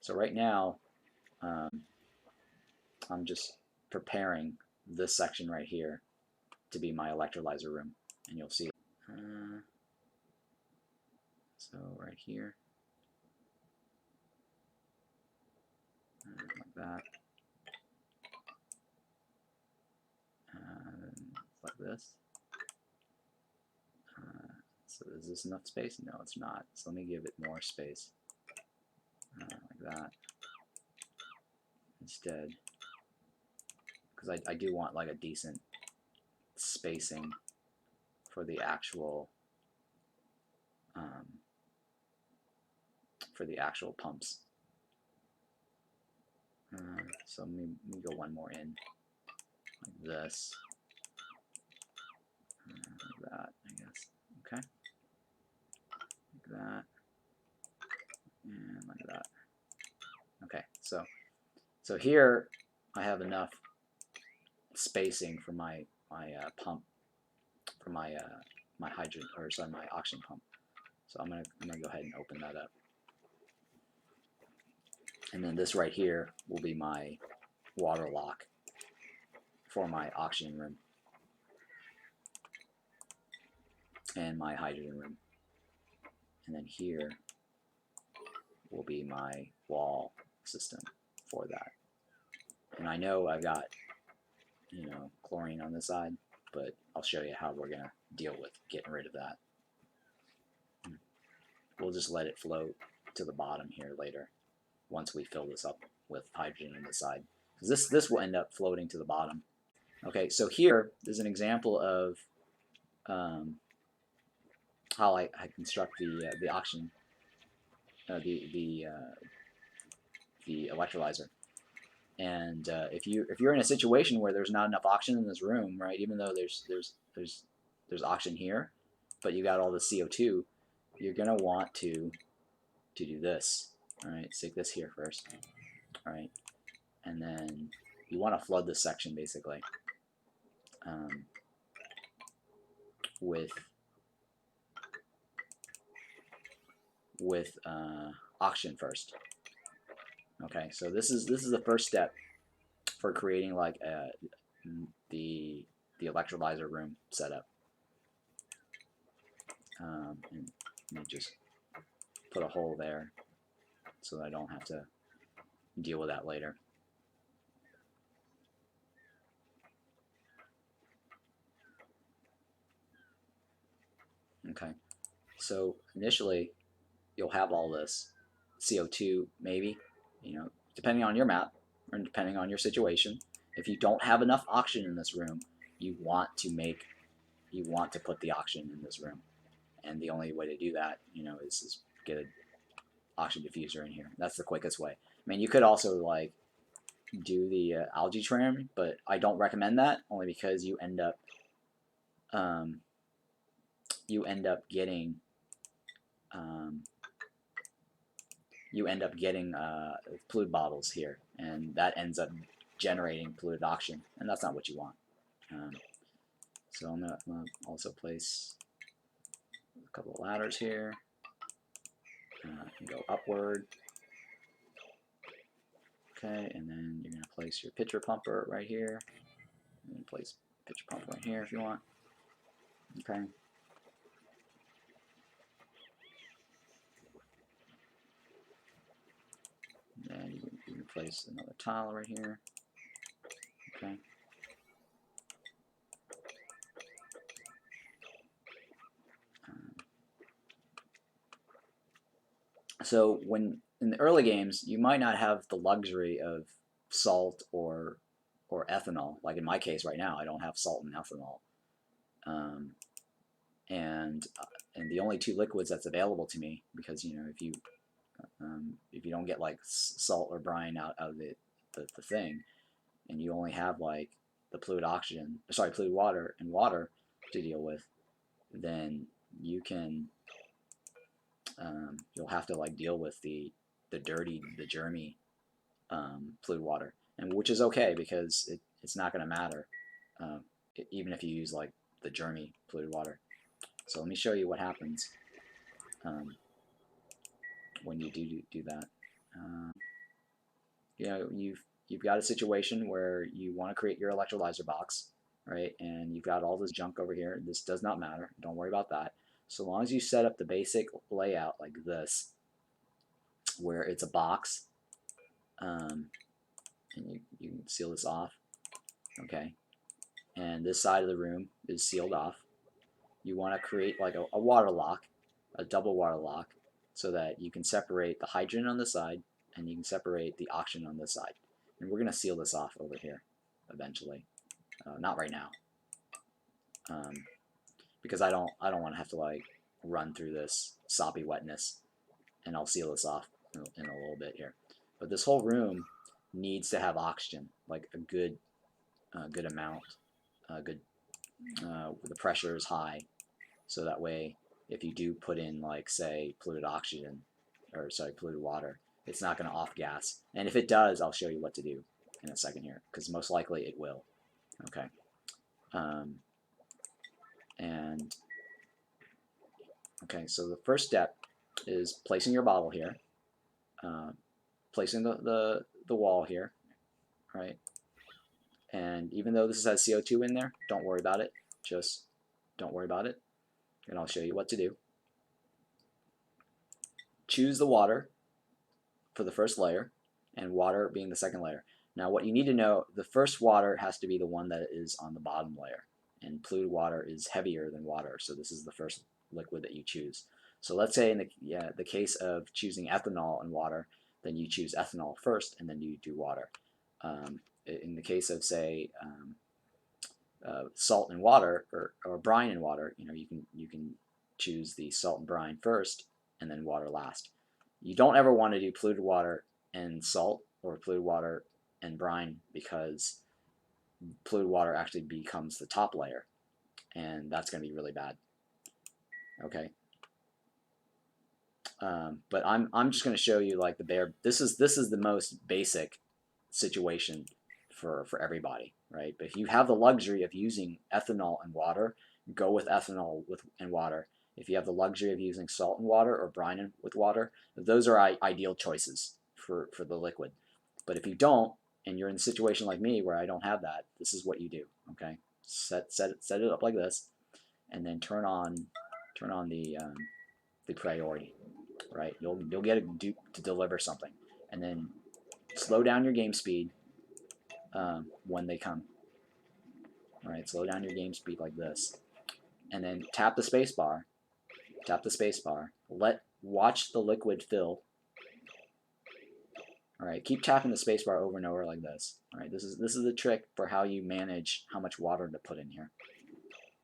So right now, I'm just preparing this section right here to be my electrolyzer room, and you'll see. So right here, like that, like this. So is this enough space? No, it's not. So let me give it more space, like that, instead, because I do want like a decent spacing for the actual pumps. So let me go one more in, like this, like that, I guess. Okay, like that, and like that. Okay, so here I have enough spacing for my pump, for my my oxygen pump. So I'm gonna go ahead and open that up, and then this right here will be my water lock for my oxygen room and my hydrogen room, and then here will be my wall system for that. And I know I've got, you know, chlorine on this side, but I'll show you how we're gonna deal with getting rid of that. We'll just let it float to the bottom here later, once we fill this up with hydrogen on the side. Because this will end up floating to the bottom. Okay, so here is an example of how I construct the oxygen, the electrolyzer. And if you're in a situation where there's not enough oxygen in this room, right? Even though there's oxygen here, but you got all the CO2, you're gonna want to do this. All right, stick this here first. All right, and then you want to flood this section basically with oxygen first. Okay, so this is the first step for creating like the electrolyzer room setup. And let me just put a hole there so that I don't have to deal with that later. Okay, so initially you'll have all this CO2, maybe, you know, depending on your map or depending on your situation. If you don't have enough oxygen in this room, you want to put the oxygen in this room, and the only way to do that, you know, is get an oxygen diffuser in here. That's the quickest way. I mean, you could also like do the algae trim, but I don't recommend that, only because you end up getting polluted bottles here, and that ends up generating polluted oxygen, and that's not what you want. So I'm gonna also place a couple of ladders here. And go upward. Okay, and then you're gonna place your pitcher pumper right here. And then place pitcher pumper right here if you want. Okay. And you can place another tile right here. Okay. So when in the early games, you might not have the luxury of salt or ethanol. Like in my case right now, I don't have salt and ethanol. And the only two liquids that's available to me, because you know if you don't get like salt or brine out of the thing, and you only have like the polluted water and water to deal with, then you can you'll have to like deal with the dirty, the germy polluted water, and which is okay because it's not going to matter even if you use like the germy polluted water. So let me show you what happens when you do that. you've got a situation where you want to create your electrolyzer box, right? And you've got all this junk over here. This does not matter. Don't worry about that. So long as you set up the basic layout like this, where it's a box, and you can seal this off, okay? And this side of the room is sealed off. You want to create like a water lock, a double water lock, so that you can separate the hydrogen on this side and you can separate the oxygen on this side. And we're going to seal this off over here eventually. Not right now, because I don't want to have to like run through this soppy wetness, and I'll seal this off in a little bit here. But this whole room needs to have oxygen, like a good amount, the pressure is high, so that way if you do put in, like, say, polluted oxygen, or sorry, polluted water, it's not going to off gas. And if it does, I'll show you what to do in a second here, because most likely it will. Okay. And okay, so the first step is placing your bottle here, placing the wall here, right? And even though this has CO2 in there, don't worry about it. Just don't worry about it. And I'll show you what to do. Choose the water for the first layer, and water being the second layer. Now what you need to know, the first water has to be the one that is on the bottom layer, and polluted water is heavier than water, so this is the first liquid that you choose. So let's say in the case of choosing ethanol and water, then you choose ethanol first and then you do water. In the case of, say, salt and water, or brine and water, you can choose the salt and brine first and then water last. You don't ever want to do polluted water and salt, or polluted water and brine, because polluted water actually becomes the top layer, and that's going to be really bad. Okay. But I'm just going to show you like the bare. This is the most basic situation for everybody, right? But if you have the luxury of using ethanol and water, go with ethanol and water. If you have the luxury of using salt and water, or brine with water, those are ideal choices for the liquid. But if you don't, and you're in a situation like me where I don't have that, this is what you do. Okay, set it up like this, and then turn on the priority. Right, you'll get a dupe to deliver something, and then slow down your game speed when they come. All right, slow down your game speed like this, and then tap the space bar. Tap the space bar. Watch the liquid fill. All right, keep tapping the space bar over and over like this. All right, this is the trick for how you manage how much water to put in here.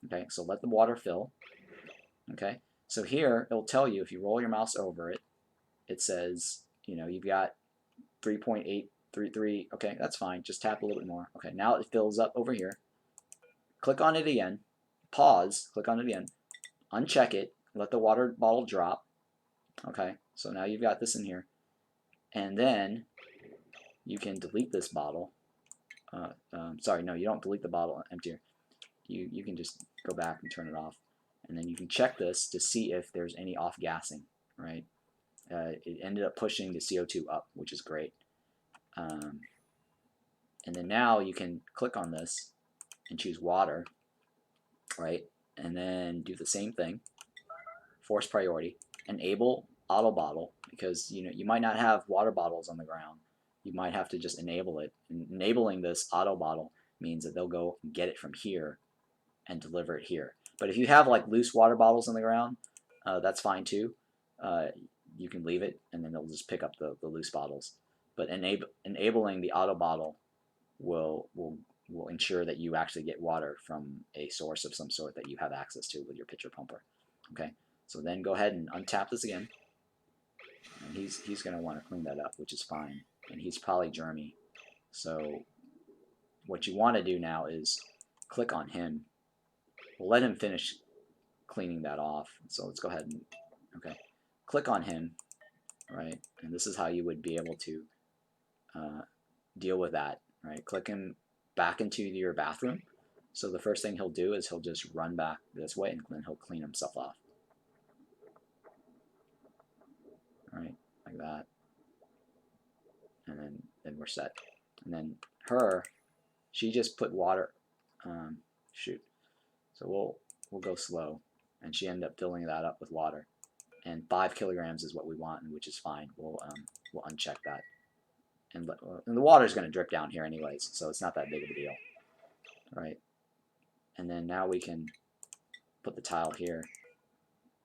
Okay, so let the water fill. Okay, so here it'll tell you, if you roll your mouse over it, it says, you've got 3.833. Okay, that's fine. Just tap a little bit more. Okay, now it fills up over here. Click on it again. Pause. Click on it again. Uncheck it. Let the water bottle drop. Okay, so now you've got this in here. And then you can delete this bottle. Sorry, no, you don't delete the bottle emptier. You can just go back and turn it off. And then you can check this to see if there's any off-gassing, right? It ended up pushing the CO2 up, which is great. And then now you can click on this and choose water, right? And then do the same thing, force priority, enable auto bottle, because you might not have water bottles on the ground. You might have to just enable it. And enabling this auto bottle means that they'll go get it from here and deliver it here. But if you have like loose water bottles on the ground, that's fine too. You can leave it, and then they'll just pick up the loose bottles. But enabling the auto bottle will ensure that you actually get water from a source of some sort that you have access to with your pitcher pumper. Okay, so then go ahead and untap this again. And he's going to want to clean that up, which is fine. And he's probably germy. So what you want to do now is click on him. We'll let him finish cleaning that off. So let's go ahead and, okay, click on him, right? And this is how you would be able to deal with that, right? Click him back into your bathroom. So the first thing he'll do is he'll just run back this way, and then he'll clean himself off. All right, like that. And then we're set. And then she just put water. Shoot. So we'll go slow, and she ended up filling that up with water. And 5 kilograms is what we want, which is fine. We'll uncheck that. And the water is going to drip down here anyways, so it's not that big of a deal, right? And then now we can put the tile here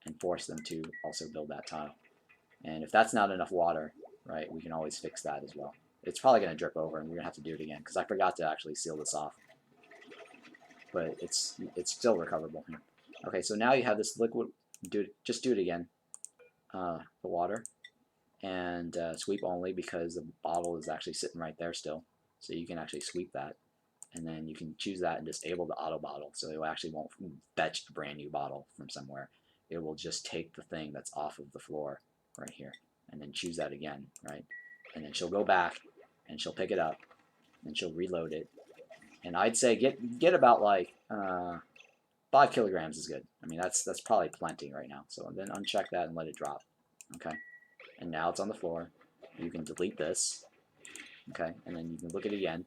and force them to also build that tile. And if that's not enough water, right, we can always fix that as well. It's probably going to drip over, and we're going to have to do it again because I forgot to actually seal this off. But it's still recoverable here. Okay, so now you have this liquid. Just do it again. The water. And sweep only because the bottle is actually sitting right there still. So you can actually sweep that. And then you can choose that and disable the auto bottle. So it actually won't fetch a brand new bottle from somewhere. It will just take the thing that's off of the floor right here. And then choose that again, right? And then she'll go back and she'll pick it up. And she'll reload it. And I'd say get about like 5 kilograms is good. I mean, that's probably plenty right now. So then uncheck that and let it drop. Okay. And now it's on the floor. You can delete this, okay, and then you can look at it again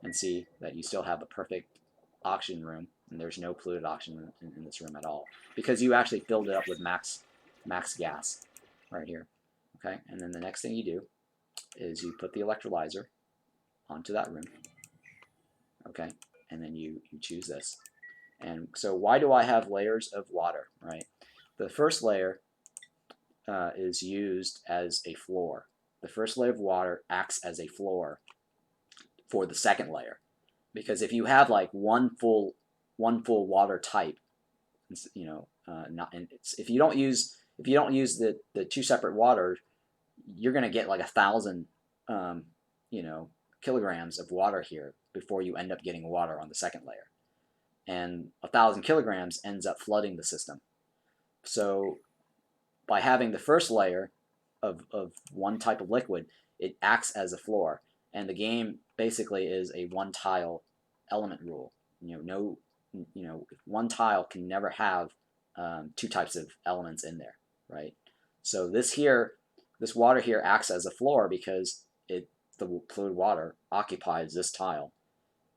and see that you still have a perfect oxygen room, and there's no polluted oxygen in this room at all because you actually filled it up with max gas right here, okay. And then the next thing you do is you put the electrolyzer onto that room, okay, and then you choose this. And so why do I have layers of water, right? The first layer is used as a floor. The first layer of water acts as a floor for the second layer, because if you have like one full water type, you know, if you don't use the 2 separate waters, you're going to get like 1,000 you know, kilograms of water here before you end up getting water on the second layer, and 1,000 kilograms ends up flooding the system. So by having the first layer of one type of liquid, it acts as a floor. And the game basically is a one tile element rule. One tile can never have 2 types of elements in there, right? So this water here acts as a floor because the fluid water occupies this tile,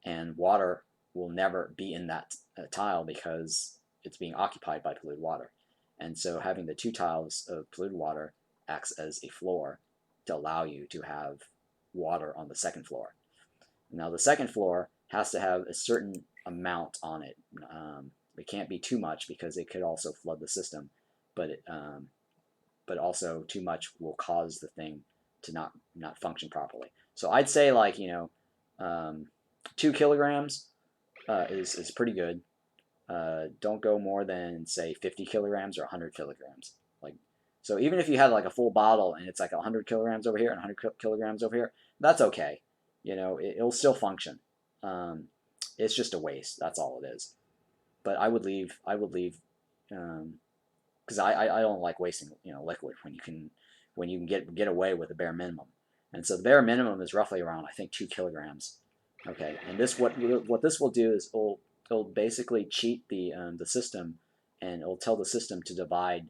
and water will never be in that tile because it's being occupied by fluid water. And so having the 2 tiles of polluted water acts as a floor to allow you to have water on the second floor. Now the second floor has to have a certain amount on it. It can't be too much because it could also flood the system, but also too much will cause the thing to not function properly. So I'd say like 2 kilograms is pretty good. Don't go more than say 50 kilograms or 100 kilograms. So even if you had like a full bottle and it's like 100 kilograms over here and 100 kilograms over here, that's okay. It'll still function. It's just a waste. That's all it is. But I would leave because I don't like wasting liquid when you can get away with the bare minimum. And so the bare minimum is roughly around, I think, 2 kilograms. Okay, and what this will do is it'll basically cheat the system, and it'll tell the system to divide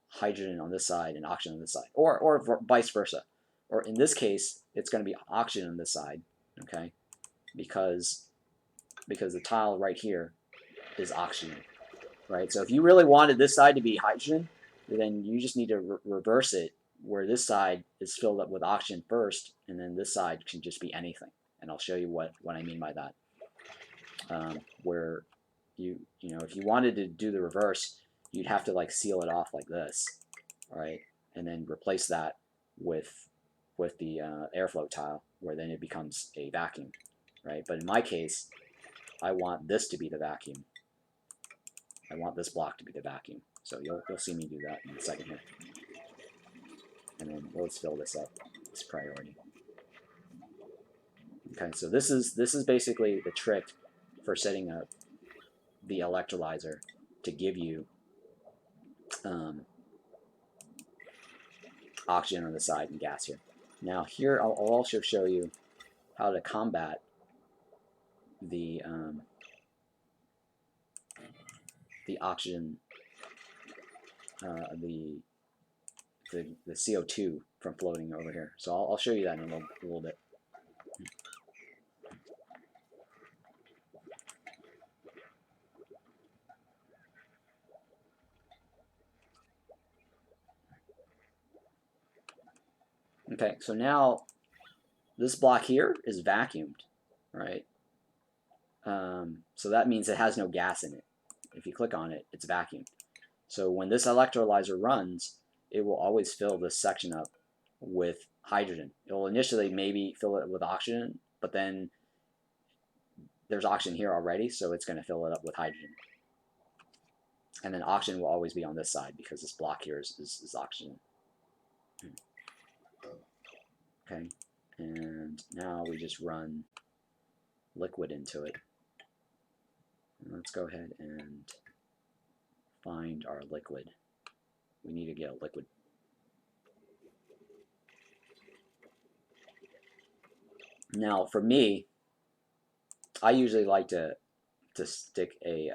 hydrogen on this side and oxygen on this side, or vice versa. Or in this case, it's going to be oxygen on this side, okay, because the tile right here is oxygen, right? So if you really wanted this side to be hydrogen, then you just need to reverse it, where this side is filled up with oxygen first, and then this side can just be anything. And I'll show you what I mean by that. Where if you wanted to do the reverse, you'd have to like seal it off like this, right? And then replace that with the airflow tile, where then it becomes a vacuum, right? But in my case, I want this to be the vacuum. I want this block to be the vacuum. So you'll see me do that in a second here. And then let's fill this up. It's priority. Okay, so this is basically the trick for setting up the electrolyzer to give you oxygen on the side and gas here. Now here I'll also show you how to combat the oxygen, the CO2 from floating over here. So I'll show you that in a little bit. Okay, so now this block here is vacuumed, right? So that means it has no gas in it. If you click on it, it's vacuumed. So when this electrolyzer runs, it will always fill this section up with hydrogen. It will initially maybe fill it with oxygen, but then there's oxygen here already, so it's going to fill it up with hydrogen. And then oxygen will always be on this side because this block here is oxygen. Okay, and now we just run liquid into it. And let's go ahead and find our liquid. We need to get a liquid. Now, for me, I usually like to stick a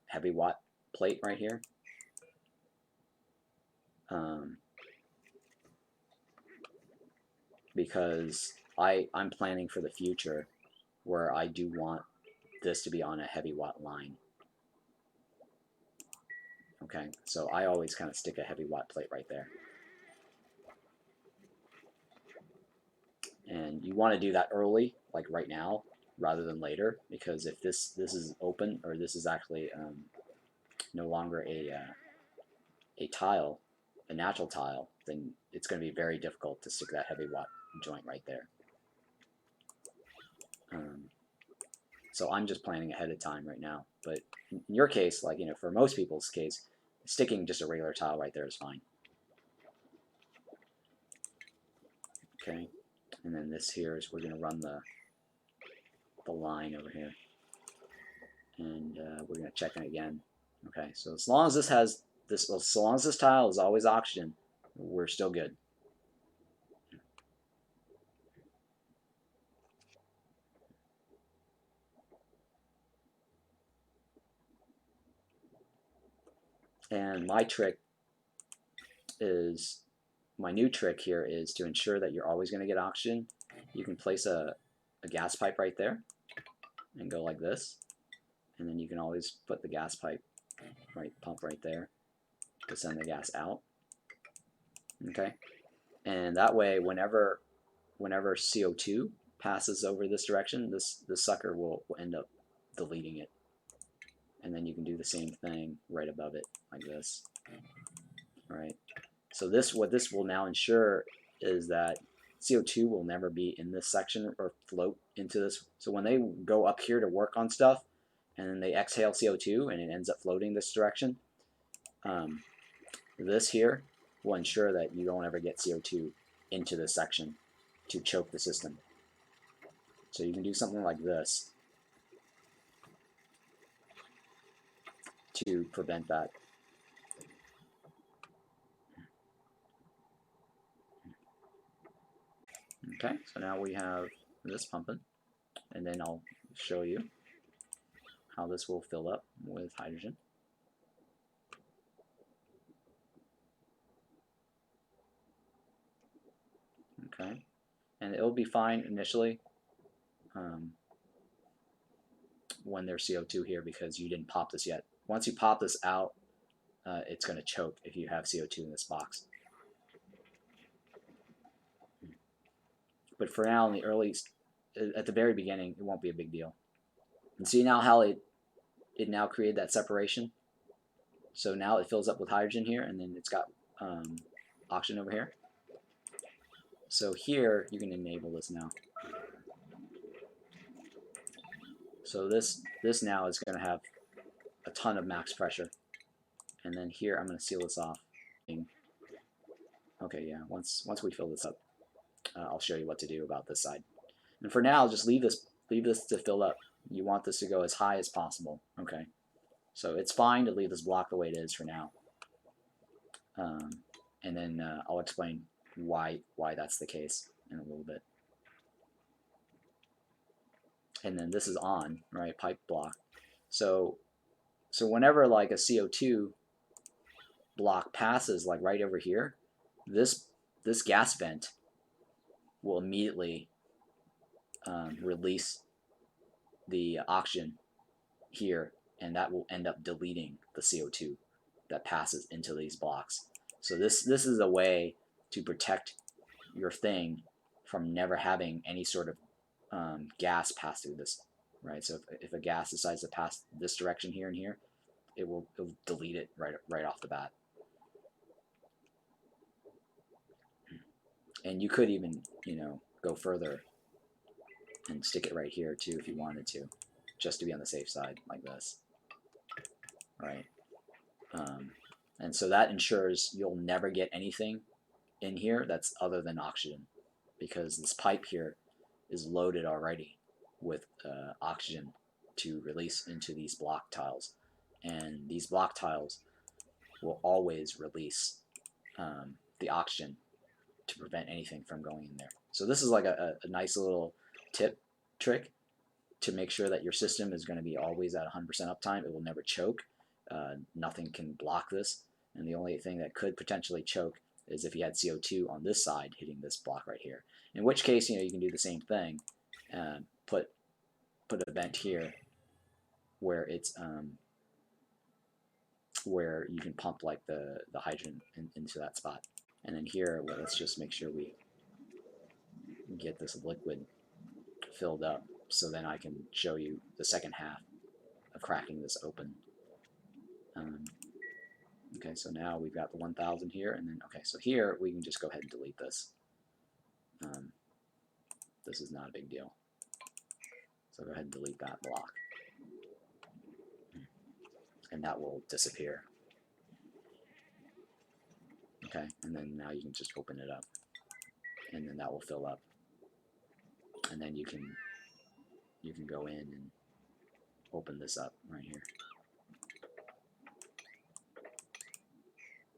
heavy watt plate right here. Because I'm planning for the future where I do want this to be on a heavy watt line. Okay, so I always kind of stick a heavy watt plate right there. And you want to do that early, like right now, rather than later, because if this is open, or this is actually no longer a tile, a natural tile, then it's going to be very difficult to stick that heavy watt joint right there. So I'm just planning ahead of time right now. But in your case, like, you know, for most people's case, sticking just a regular tile right there is fine. Okay, and then this here is we're going to run the line over here, and we're going to check it again. Okay, so as long as this has this, so long as this tile is always oxygen, we're still good. And my new trick here is to ensure that you're always going to get oxygen. You can place a gas pipe right there and go like this, and then you can always put the gas pipe pump right there to send the gas out. Okay, and that way whenever CO2 passes over this direction, this sucker will end up deleting it. And then you can do the same thing right above it, like this. All right. So what this will now ensure is that CO2 will never be in this section or float into this. So when they go up here to work on stuff, and then they exhale CO2 and it ends up floating this direction, this here will ensure that you don't ever get CO2 into this section to choke the system. So you can do something like this to prevent that. Okay, so now we have this pumping, and then I'll show you how this will fill up with hydrogen. Okay, and it'll be fine initially when there's CO2 here because you didn't pop this yet. Once you pop this out, it's going to choke if you have CO2 in this box. But for now, in the at the very beginning, it won't be a big deal. And see now how it now created that separation? So now it fills up with hydrogen here, and then it's got oxygen over here. So here, you can enable this now. So this now is going to have a ton of max pressure. And then here, I'm going to seal this off. Okay, yeah, once we fill this up, I'll show you what to do about this side. And for now, just leave this to fill up. You want this to go as high as possible. Okay, so it's fine to leave this block the way it is for now. And then I'll explain why that's the case in a little bit. And then this is on, right, pipe block. So whenever like a CO2 block passes like right over here, this gas vent will immediately release the oxygen here, and that will end up deleting the CO2 that passes into these blocks. So this is a way to protect your thing from never having any sort of gas pass through this, right? So if a gas decides to pass this direction here and here, it'll delete it right off the bat. And you could even, go further and stick it right here too if you wanted to, just to be on the safe side, like this, right? And so that ensures you'll never get anything in here that's other than oxygen, because this pipe here is loaded already with oxygen to release into these block tiles, and these block tiles will always release the oxygen to prevent anything from going in there. So this is like a nice little trick to make sure that your system is going to be always at 100% uptime. It will never choke. Nothing can block this, and the only thing that could potentially choke is if you had CO2 on this side hitting this block right here. In which case, you can do the same thing. Put a vent here where it's where you can pump like the hydrogen into that spot. And then here, well, let's just make sure we get this liquid filled up, so then I can show you the second half of cracking this open. Okay, so now we've got the 1000 here, and then, okay, so here we can just go ahead and delete this. This is not a big deal. So go ahead and delete that block. And that will disappear. Okay, and then now you can just open it up, and then that will fill up. And then you can go in and open this up right here.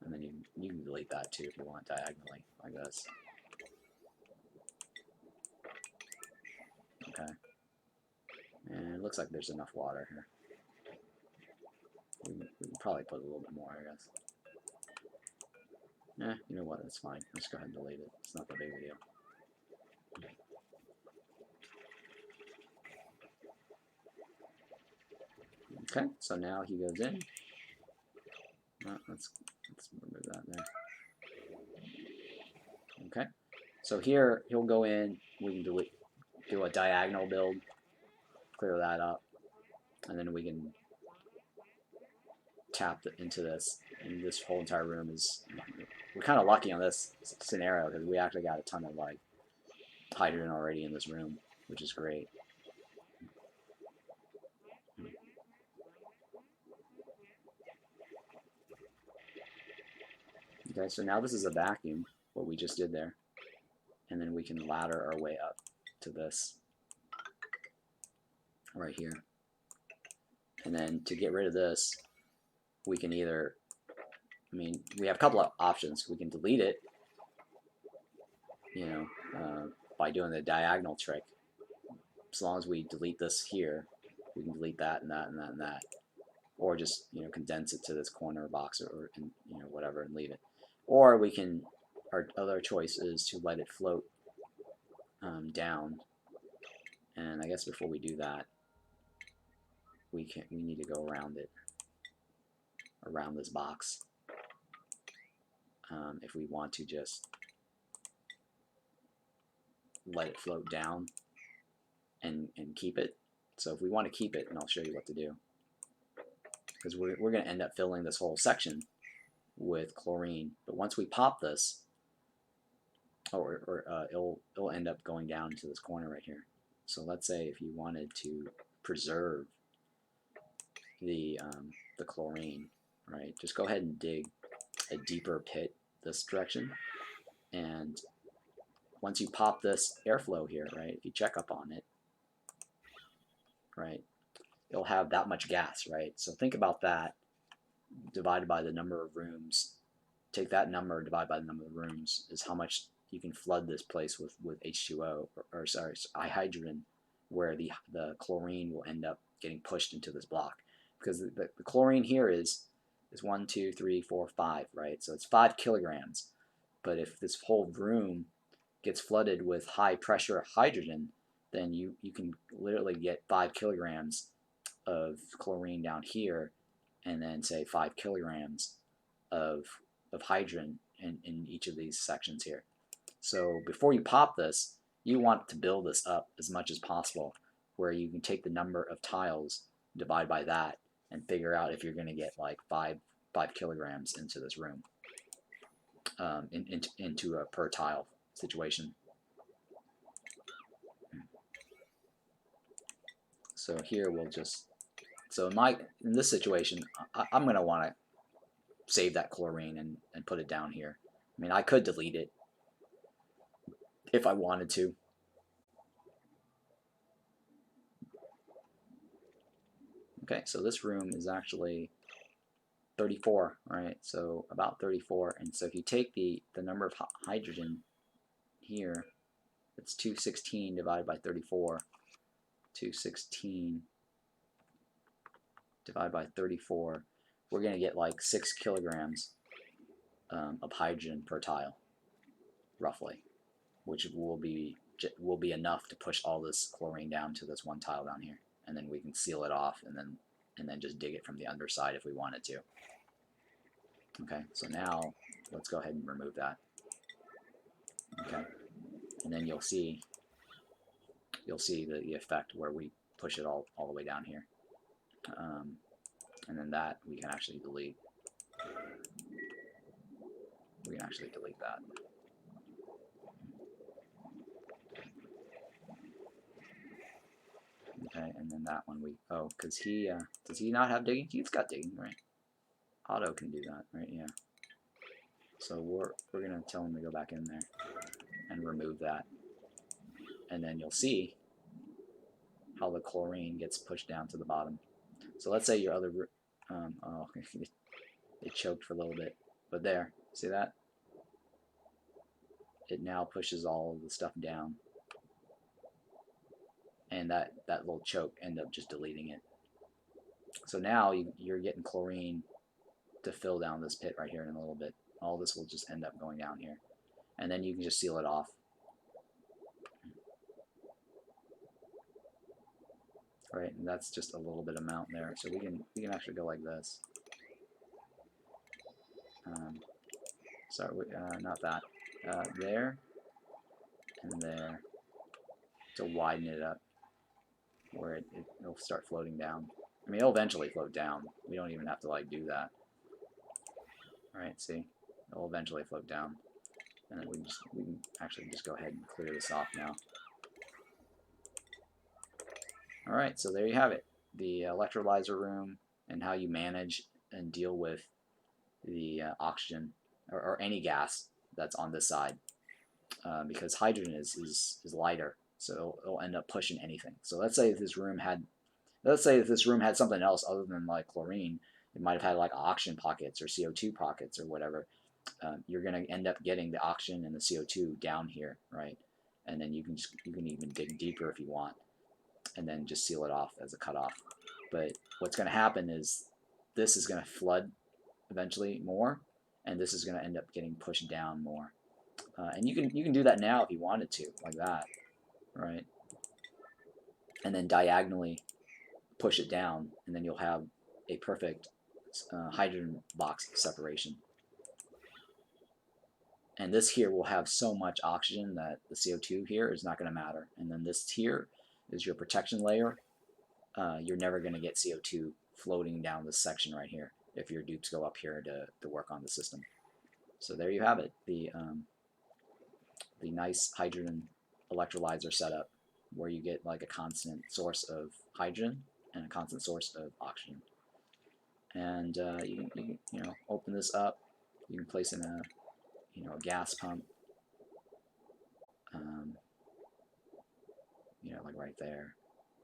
And then you can delete that too if you want, diagonally, like this. Okay. And it looks like there's enough water here. We can probably put a little bit more, I guess. You know what, that's fine. Let's go ahead and delete it. It's not that big of a deal. Okay, so now he goes in. Let's remove that there. Okay, so here he'll go in. We can do a diagonal build, clear that up, and then we can tap into this. And this whole entire room is, we're kind of lucky on this scenario because we actually got a ton of like hydrogen already in this room, which is great. Okay, so now this is a vacuum, what we just did there, and then we can ladder our way up to this right here. And then to get rid of this, we can either, we have a couple of options. We can delete it, by doing the diagonal trick. As long as we delete this here, we can delete that and that and that and that, or just condense it to this corner box or whatever and leave it. Or we can, our other choice is to let it float down. And I guess before we do that, we need to go around it, around this box. If we want to just let it float down and keep it. So if we want to keep it, and I'll show you what to do, because we're going to end up filling this whole section with chlorine. But once we pop this, it'll end up going down into this corner right here. So let's say if you wanted to preserve the chlorine, right? Just go ahead and dig a deeper pit this direction, and once you pop this airflow here, right? If you check up on it, right, it'll have that much gas, right? So think about that divided by the number of rooms. Take that number divided by the number of rooms is how much you can flood this place with H2O, or sorry, hydrogen, where the chlorine will end up getting pushed into this block. Because the chlorine here is 1, 2, 3, 4, 5, right? So it's 5 kilograms. But if this whole room gets flooded with high pressure hydrogen, then you can literally get 5 kilograms of chlorine down here, and then say 5 kilograms of hydrogen in each of these sections here. So before you pop this, you want to build this up as much as possible, where you can take the number of tiles, divide by that, and figure out if you're going to get like 5 kilograms into this room, into a per tile situation. So here we'll just, so in this situation, I'm going to want to save that chlorine and put it down here. I mean, I could delete it if I wanted to. Okay, so this room is actually 34, right? So about 34. And so if you take the number of hydrogen here, it's 216 divided by 34. 216 divided by 34. We're going to get like 6 kilograms of hydrogen per tile, roughly, which will be enough to push all this chlorine down to this one tile down here, and then we can seal it off, and then just dig it from the underside if we wanted to. Okay, so now let's go ahead and remove that. Okay, and then you'll see the effect where we push it all the way down here, and then that we can actually delete. We can actually delete that. Okay, and then that one because he, does he not have digging? He's got digging, right? Auto can do that, right? Yeah. So we're gonna tell him to go back in there and remove that, and then you'll see how the chlorine gets pushed down to the bottom. So let's say your other, oh, it choked for a little bit, but there, see that? It now pushes all the stuff down, and that little choke ended up just deleting it. So now you're getting chlorine to fill down this pit right here in a little bit. All this will just end up going down here, and then you can just seal it off. Right, and that's just a little bit amount there. So we can actually go like this. Sorry, not that. There and there to widen it up, where it'll start floating down. I mean, it'll eventually float down. We don't even have to like do that. All right, see, it'll eventually float down, and then we can actually just go ahead and clear this off now. All right, so there you have it, the electrolyzer room and how you manage and deal with the oxygen or any gas that's on this side, because hydrogen is lighter, so it'll end up pushing anything. So let's say if this room had something else other than like chlorine, it might have had like oxygen pockets or CO2 pockets or whatever. You're going to end up getting the oxygen and the CO2 down here, right? And then you can even dig deeper if you want, and then just seal it off as a cutoff. But what's going to happen is this is going to flood eventually more, and this is going to end up getting pushed down more. And you can do that now if you wanted to, like that, right? And then diagonally push it down, and then you'll have a perfect hydrogen box separation. And this here will have so much oxygen that the CO2 here is not going to matter. And then this here is your protection layer. You're never going to get CO2 floating down this section right here if your dupes go up here to work on the system. So there you have it, the nice hydrogen electrolyzer setup, where you get like a constant source of hydrogen and a constant source of oxygen. And you can open this up. You can place in a gas pump, like right there.